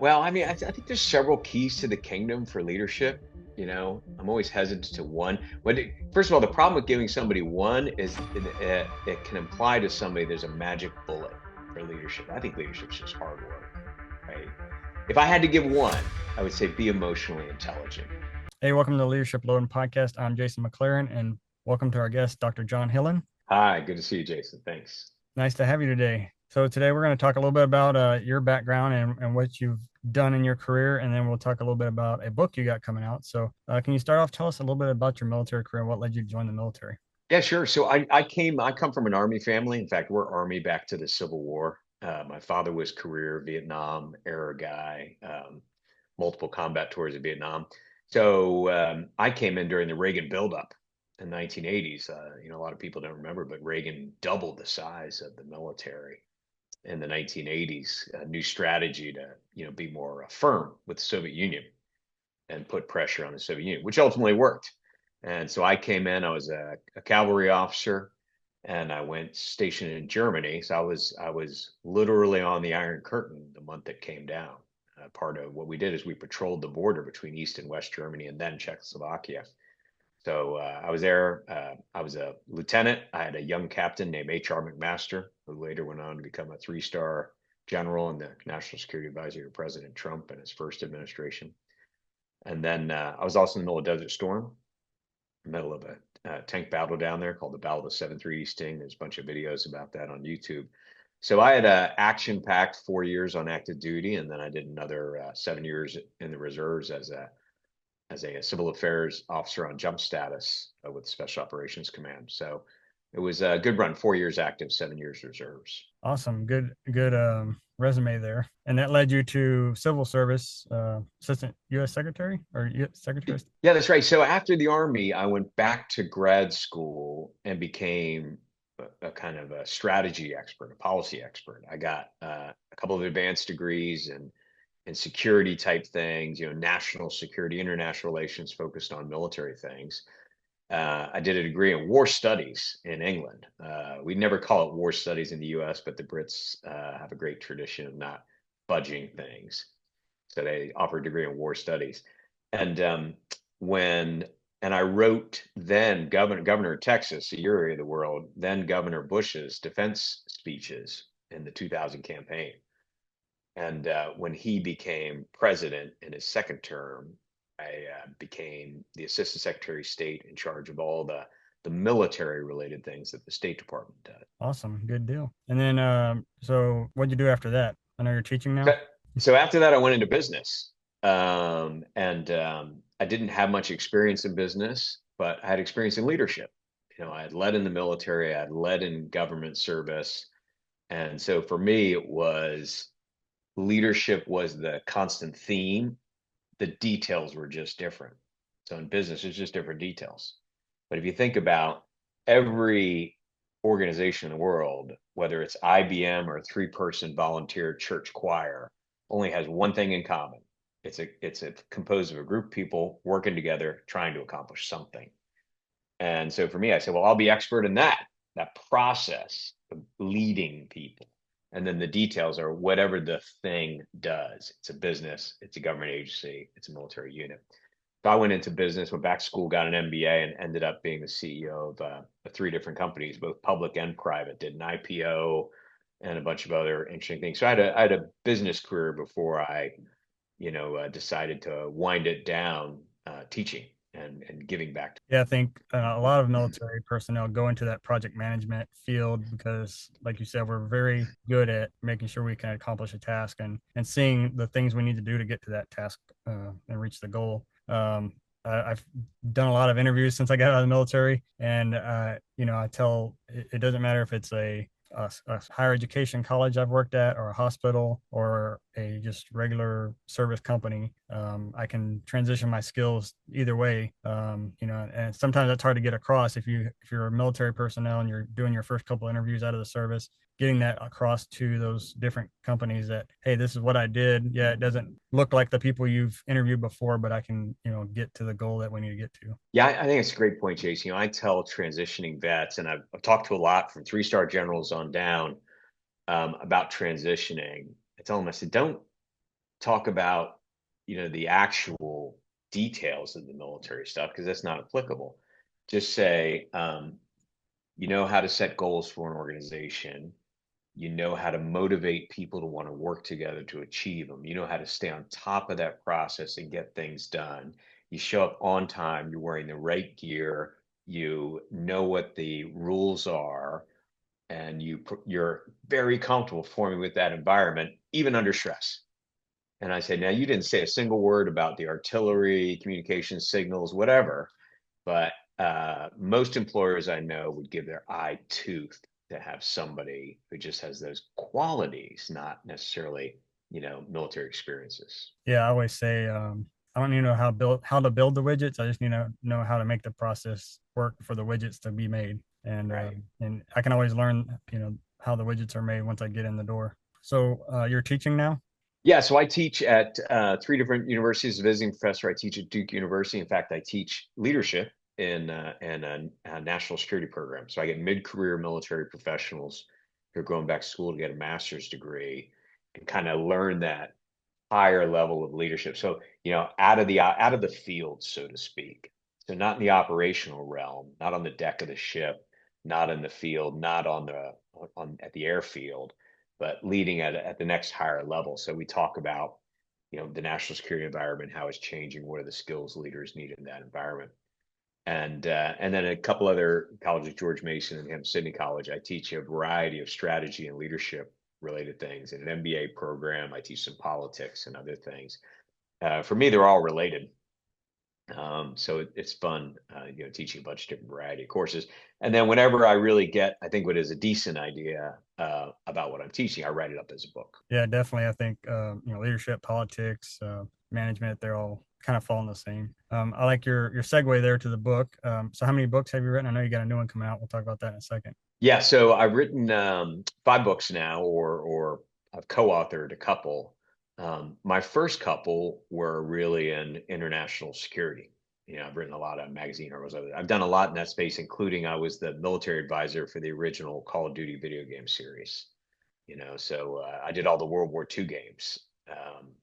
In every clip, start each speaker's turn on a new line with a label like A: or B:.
A: Well, I mean, I think there's several keys to the kingdom for leadership. I'm always hesitant to one. First of all, the problem with giving somebody one is it can imply to somebody there's a magic bullet for leadership. I think leadership's just hard work, right? If I had to give one, I would say be emotionally intelligent.
B: Hey, welcome to the Leadership Loading Podcast. I'm Jason McClaren, and welcome to our guest, Dr. John Hillen.
A: Hi, good to see you, Jason. Thanks.
B: Nice to have you today. So today we're going to talk a little bit about your background and what you've done in your career, and then we'll talk a little bit about a book you got coming out. So can you start off, tell us a little bit about your military career and what led you to join the military?
A: Yeah, sure. So I come from an Army family. In fact, we're Army back to the Civil War. My father was career Vietnam era guy, multiple combat tours of Vietnam. So I came in during the Reagan buildup in the 1980s. A lot of people don't remember, but Reagan doubled the size of the military in the 1980s. A new strategy to be more firm with the Soviet Union and put pressure on the Soviet Union, which ultimately worked. And so I came in, I was a cavalry officer, and I went stationed in Germany. So I was literally on the Iron Curtain the month it came down. Part of what we did is we patrolled the border between East and West Germany and then Czechoslovakia. So I was there. I was a lieutenant. I had a young captain named H.R. McMaster, who later went on to become a three-star general and the national security advisor to President Trump in his first administration. And then I was also in the middle of Desert Storm, middle of a tank battle down there called the Battle of the 7-3 Sting. There's a bunch of videos about that on YouTube. So I had a action-packed 4 years on active duty, and then I did another 7 years in the reserves as a civil affairs officer on jump status with Special Operations Command. So it was a good run, 4 years active, 7 years reserves.
B: Awesome. Good resume there. And that led you to civil service, assistant U.S. secretary or U.S. secretary?
A: Yeah, that's right. So after the Army, I went back to grad school and became a kind of a strategy expert, a policy expert. I got a couple of advanced degrees in security type things, national security, international relations, focused on military things. I did a degree in war studies in England. We never call it war studies in the US, but the Brits have a great tradition of not budging things. So they offer a degree in war studies. And I wrote then Governor of Texas, a year of the world, then Governor Bush's defense speeches in the 2000 campaign. And when he became president in his second term, I became the Assistant Secretary of State in charge of all the military related things that the State Department does.
B: Awesome. Good deal. And then, so what'd you do after that? I know you're teaching now.
A: So after that, I went into business. I didn't have much experience in business, but I had experience in leadership. I had led in the military, I had led in government service. And so for me, leadership was the constant theme. The details were just different. So in business, it's just different details. But if you think about every organization in the world, whether it's IBM or a 3-person volunteer church choir, only has one thing in common. It's composed of a group of people working together, trying to accomplish something. And so for me, I said, well, I'll be expert in that process of leading people. And then the details are whatever the thing does. It's a business, it's a government agency, it's a military unit. So I went into business, went back to school, got an MBA, and ended up being the CEO of 3 different companies, both public and private. Did an IPO and a bunch of other interesting things. So I had a business career before I, decided to wind it down teaching and giving back.
B: Yeah, I think a lot of military personnel go into that project management field because, like you said, we're very good at making sure we can accomplish a task and seeing the things we need to do to get to that task and reach the goal. I've done a lot of interviews since I got out of the military, and I tell it doesn't matter if it's a higher education college I've worked at, or a hospital, or a just regular service company. I can transition my skills either way. And sometimes that's hard to get across if you're a military personnel and you're doing your first couple interviews out of the service, getting that across to those different companies that, hey, this is what I did. Yeah, it doesn't look like the people you've interviewed before, but I can, get to the goal that we need to get to.
A: Yeah, I think it's a great point, Jason. I tell transitioning vets, and I've talked to a lot from 3-star generals on down about transitioning. I tell them, I said, don't talk about, the actual details of the military stuff because that's not applicable. Just say, you know how to set goals for an organization. You know how to motivate people to want to work together to achieve them. You know how to stay on top of that process and get things done. You show up on time. You're wearing the right gear. You know what the rules are, and you're very comfortable performing with that environment, even under stress. And I said, now you didn't say a single word about the artillery, communication signals, whatever, but most employers I know would give their eye tooth to have somebody who just has those qualities, not necessarily, military experiences.
B: Yeah, I always say I don't even know how to build the widgets. I just need to know how to make the process work for the widgets to be made,
A: Right.
B: and I can always learn how the widgets are made once I get in the door. So you're teaching now?
A: Yeah, so I teach at three different universities as a visiting professor. I teach at Duke University. In fact, I teach leadership in a national security program. So I get mid-career military professionals who are going back to school to get a master's degree and kind of learn that higher level of leadership. So, out of the field, so to speak. So not in the operational realm, not on the deck of the ship, not in the field, not on at the airfield, but leading at the next higher level. So we talk about, the national security environment, how it's changing, what are the skills leaders need in that environment. And then a couple other colleges, George Mason and Hampton Sydney College, I teach a variety of strategy and leadership related things. In an MBA program, I teach some politics and other things. For me, they're all related. So it's fun, teaching a bunch of different variety of courses. And then whenever I really get, I think what is a decent idea about what I'm teaching, I write it up as a book.
B: Yeah, definitely. I think leadership, politics, management, they're all kind of fall in the same. I like your segue there to the book. So how many books have you written? I know you got a new one coming out. We'll talk about that in a second.
A: Yeah, so I've written 5 books now, or I've co-authored a couple. My first couple were really in international security. I've written a lot of magazine articles. I've done a lot in that space, including I was the military advisor for the original Call of Duty video game series. So I did all the World War II games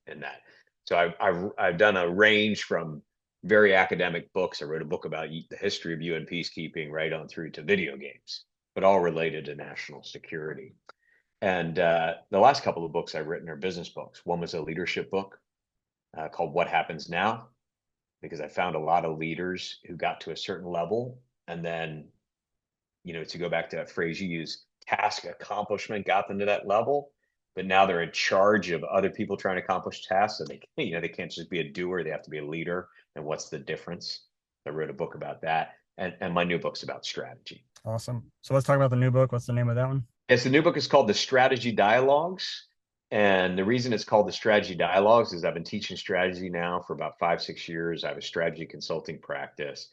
A: in that. So I've done a range from very academic books. I wrote a book about the history of UN peacekeeping, right on through to video games, but all related to national security. And the last couple of books I've written are business books. One was a leadership book called What Happens Now, because I found a lot of leaders who got to a certain level and then, to go back to that phrase you use, task accomplishment got them to that level, but now they're in charge of other people trying to accomplish tasks. So they can't just be a doer; they have to be a leader. And what's the difference? I wrote a book about that, and my new book's about strategy.
B: Awesome. So let's talk about the new book. What's the name of that one?
A: Yes, the new book is called The Strategy Dialogues. And the reason it's called The Strategy Dialogues is I've been teaching strategy now for about 5, 6 years. I have a strategy consulting practice.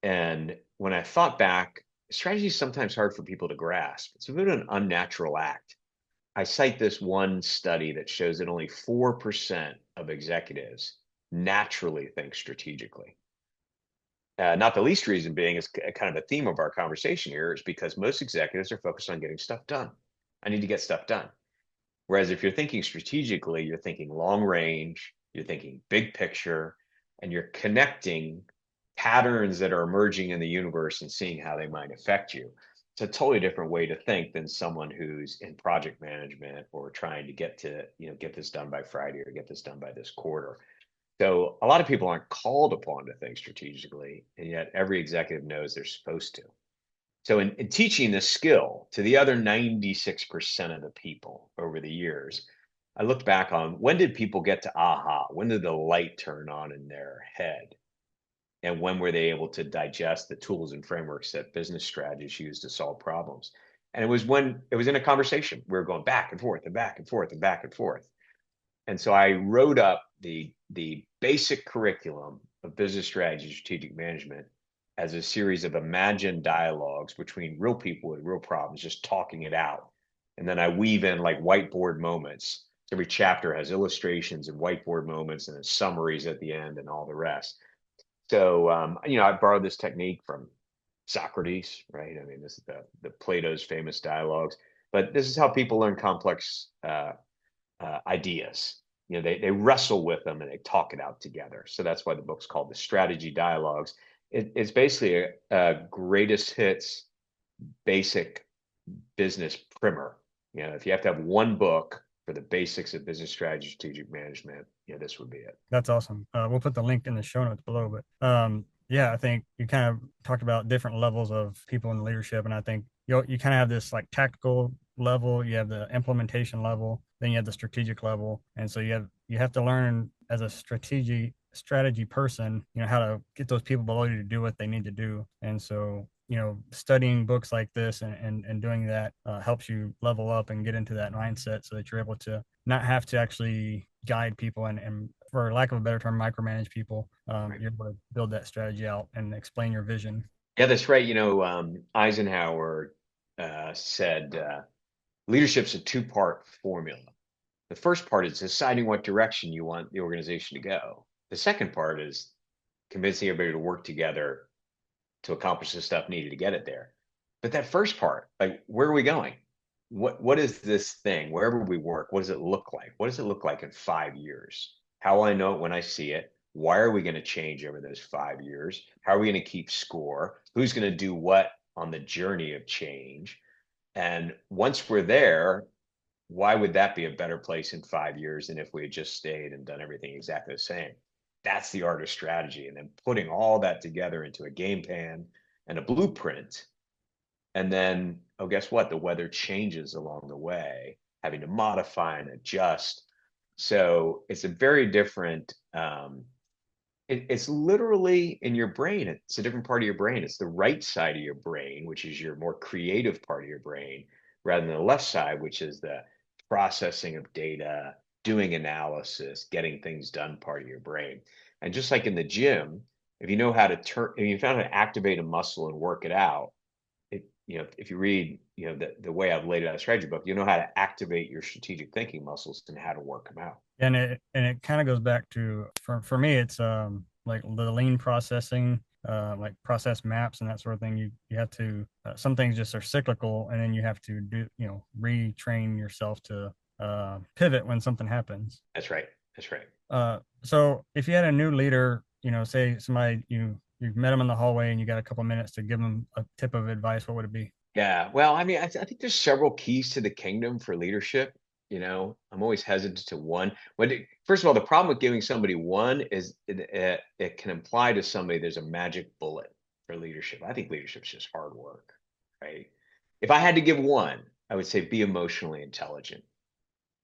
A: And when I thought back, strategy is sometimes hard for people to grasp. It's a bit of an unnatural act. I cite this one study that shows that only 4% of executives naturally think strategically. Not the least reason being is kind of a theme of our conversation here is because most executives are focused on getting stuff done. I need to get stuff done. Whereas if you're thinking strategically, you're thinking long range, you're thinking big picture, and you're connecting patterns that are emerging in the universe and seeing how they might affect you. It's a totally different way to think than someone who's in project management or trying to get this done by Friday or get this done by this quarter. So a lot of people aren't called upon to think strategically, and yet every executive knows they're supposed to. So in teaching this skill to the other 96% of the people over the years, I looked back on when did people get to aha? When did the light turn on in their head? And when were they able to digest the tools and frameworks that business strategists use to solve problems? And it was when it was in a conversation. We were going back and forth and back and forth and back and forth. And so I wrote up the basic curriculum of business strategy, strategic management as a series of imagined dialogues between real people with real problems, just talking it out. And then I weave in like whiteboard moments. So every chapter has illustrations and whiteboard moments and then summaries at the end and all the rest. So, I borrowed this technique from Socrates, right? I mean, this is the Plato's famous dialogues, but this is how people learn complex ideas. they wrestle with them and they talk it out together. So that's why the book's called The Strategy Dialogues. It's basically a greatest hits basic business primer. If you have to have one book for the basics of business strategy, strategic management, this would be it.
B: That's awesome. We'll put the link in the show notes below. But yeah, I think you kind of talked about different levels of people in leadership, and I think you kind of have this like tactical level, you have the implementation level, then you have the strategic level, and so you have to learn as a strategy person, how to get those people below you to do what they need to do. And so studying books like this and doing that helps you level up and get into that mindset so that you're able to not have to actually guide people and for lack of a better term, micromanage people.
A: Right.
B: You're able to build that strategy out and explain your vision.
A: Yeah, that's right. Eisenhower said leadership's a two-part formula. The first part is deciding what direction you want the organization to go. The second part is convincing everybody to work together to accomplish the stuff needed to get it there. But that first part, like, where are we going? What is this thing? Wherever we work, what does it look like? What does it look like in 5 years? How will I know it when I see it? Why are we going to change over those 5 years? How are we going to keep score? Who's going to do what on the journey of change? And once we're there, why would that be a better place in 5 years than if we had just stayed and done everything exactly the same? That's the art of strategy. And then putting all that together into a game plan and a blueprint. And then, oh, guess what? The weather changes along the way, having to modify and adjust. So it's a very different, it's literally in your brain. It's a different part of your brain. It's the right side of your brain, which is your more creative part of your brain, rather than the left side, which is the processing of data, doing analysis, getting things done part of your brain. And just like in the gym, if you know how to if you found how to activate a muscle and work it out, if you read, the way I've laid out a strategy book, you know how to activate your strategic thinking muscles and how to work them out.
B: And it kind of goes back to for me, it's like the lean processing, like process maps and that sort of thing. You have to some things just are cyclical, and then you have to do retrain yourself to pivot when something happens.
A: That's right. That's right.
B: So if you had a new leader, say somebody you've met them in the hallway and you got a couple minutes to give them a tip of advice, what would it be?
A: Yeah. Well, I mean, I think there's several keys to the kingdom for leadership. I'm always hesitant to one. First of all, the problem with giving somebody one is it can imply to somebody there's a magic bullet for leadership. I think leadership's just hard work, right? If I had to give one, I would say be emotionally intelligent,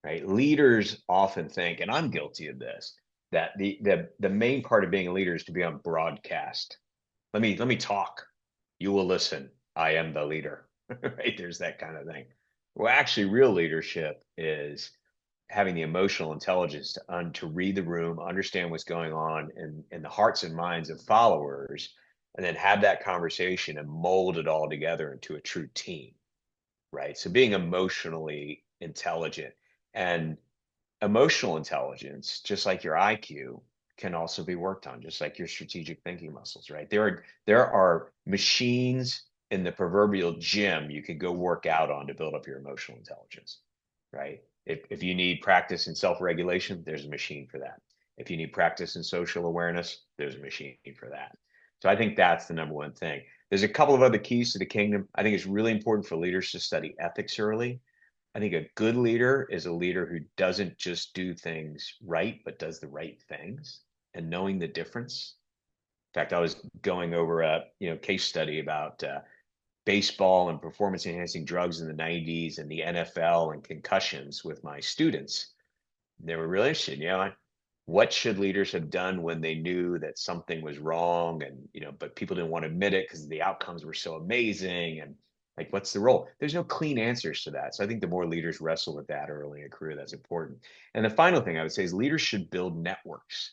A: right? Leaders often think, and I'm guilty of this, that the main part of being a leader is to be on broadcast. Let me talk. You will listen. I am the leader. Right? There's that kind of thing. Well, actually, real leadership is having the emotional intelligence to read the room, understand what's going on in the hearts and minds of followers, and then have that conversation and mold it all together into a true team. Right. So being emotionally intelligent and emotional intelligence, just like your IQ, can also be worked on, just like your strategic thinking muscles, right? There are machines in the proverbial gym you could go work out on to build up your emotional intelligence, right? If you need practice in self-regulation, there's a machine for that. If you need practice in social awareness, there's a machine for that. So I think that's the number one thing. There's a couple of other keys to the kingdom. I think it's really important for leaders to study ethics early. I think a good leader is a leader who doesn't just do things right, but does the right things and knowing the difference. In fact, I was going over a case study about baseball and performance enhancing drugs in the 90s and the NFL and concussions with my students. They were really interested, what should leaders have done when they knew that something was wrong and but people didn't want to admit it because the outcomes were so amazing, and like, what's the role? There's no clean answers to that. So I think the more leaders wrestle with that early in a career, that's important. And the final thing I would say is leaders should build networks.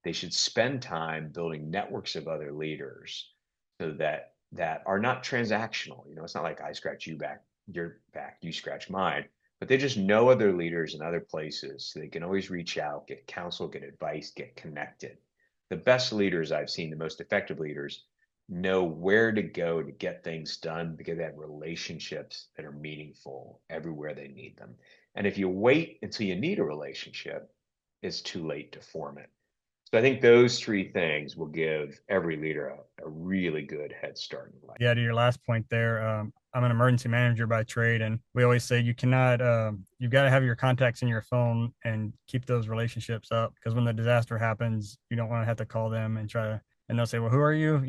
A: They should spend time building networks of other leaders so that are not transactional. It's not like I scratch you back, your back, you scratch mine, but they just know other leaders in other places. So they can always reach out, get counsel, get advice, get connected. The best leaders I've seen, the most effective leaders, know where to go to get things done because they have relationships that are meaningful everywhere they need them. And if you wait until you need a relationship, it's too late to form it. So I think those three things will give every leader a really good head start in life.
B: Yeah, to your last point there, I'm an emergency manager by trade, and we always say you cannot, you've got to have your contacts in your phone and keep those relationships up, because when the disaster happens, you don't want to have to call them and try to, and they'll say, well, who are you?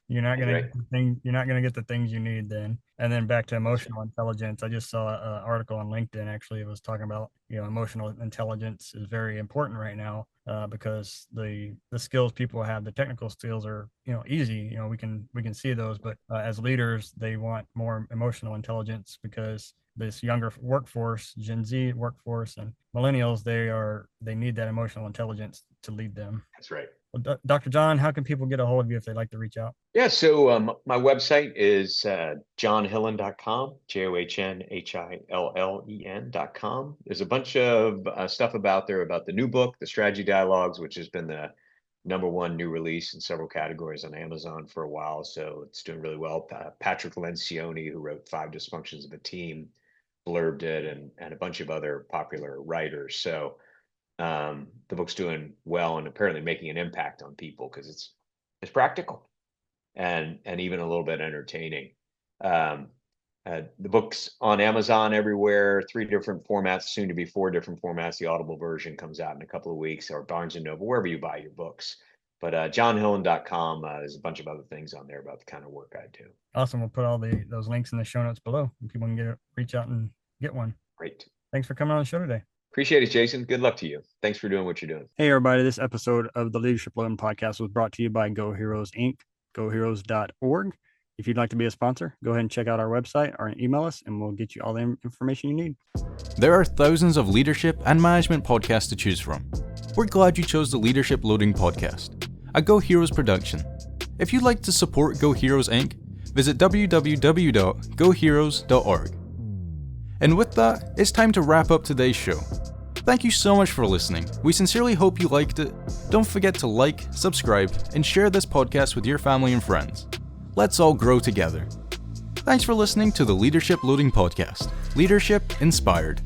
B: You're not going to get the thing, you're not going to get the things you need then. And then back to emotional intelligence. I just saw an article on LinkedIn. Actually, it was talking about, emotional intelligence is very important right now, because the skills people have, the technical skills are, easy. We can see those, but as leaders, they want more emotional intelligence, because this younger workforce, Gen Z workforce, and millennials, they need that emotional intelligence to lead them.
A: That's right.
B: Well, Dr. John, how can people get a hold of you if they'd like to reach out?
A: Yeah, so my website is johnhillen.com, JOHNHILLEN.com. There's a bunch of stuff about there about the new book, The Strategy Dialogues, which has been the #1 new release in several categories on Amazon for a while. So it's doing really well. Patrick Lencioni, who wrote 5 Dysfunctions of a Team, blurbed it, and a bunch of other popular writers. So the book's doing well and apparently making an impact on people because it's practical and even a little bit entertaining. The book's on Amazon everywhere, 3 different formats, soon to be 4 different formats. The Audible version comes out in a couple of weeks, or Barnes and Noble, wherever you buy your books. But johnhillen.com, there's a bunch of other things on there about the kind of work I do.
B: Awesome. We'll put all those links in the show notes below, and people can reach out and get one.
A: Great.
B: Thanks for coming on the show today.
A: Appreciate it, Jason. Good luck to you. Thanks for doing what you're doing.
B: Hey, everybody. This episode of the Leadership Loading Podcast was brought to you by Go Heroes Inc., goheroes.org. If you'd like to be a sponsor, go ahead and check out our website or email us, and we'll get you all the information you need.
C: There are thousands of leadership and management podcasts to choose from. We're glad you chose the Leadership Loading Podcast, a Go Heroes production. If you'd like to support Go Heroes Inc., visit www.goheroes.org. And with that, it's time to wrap up today's show. Thank you so much for listening. We sincerely hope you liked it. Don't forget to like, subscribe, and share this podcast with your family and friends. Let's all grow together. Thanks for listening to the Leadership Loading Podcast. Leadership inspired.